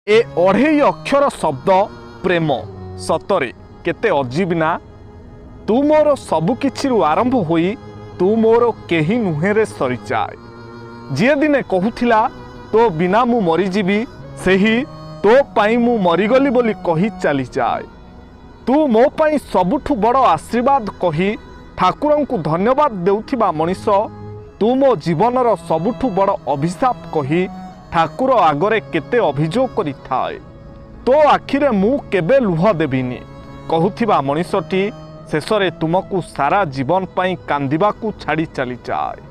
ए अढ़ई अक्षर शब्द प्रेम सतरे केते अजीब ना। तू मोर सबुकिछि आरंभ होई तू मोर केही नुहेरे सरीचाए। जी दिने कहूथिला तो बिना मु मरीजीवी सेही तो पाई मु मरीगली बोली कही चली जाए। तू मो पाई सबुठु बड़ आशीर्वाद कही ठाकुर को धन्यवाद देउथिबा मनीष तू मो जीवनर सबुठु बड़ अभिशाप कही ठाकुर आगरे केते अभियोग करि थाए। तो आखिरे मु केबे लुह देबिनी कहूथिबा मनीषटी शेषरे तुमको सारा जीवन पाई कांदिबाकू छाड़ी चली जाए।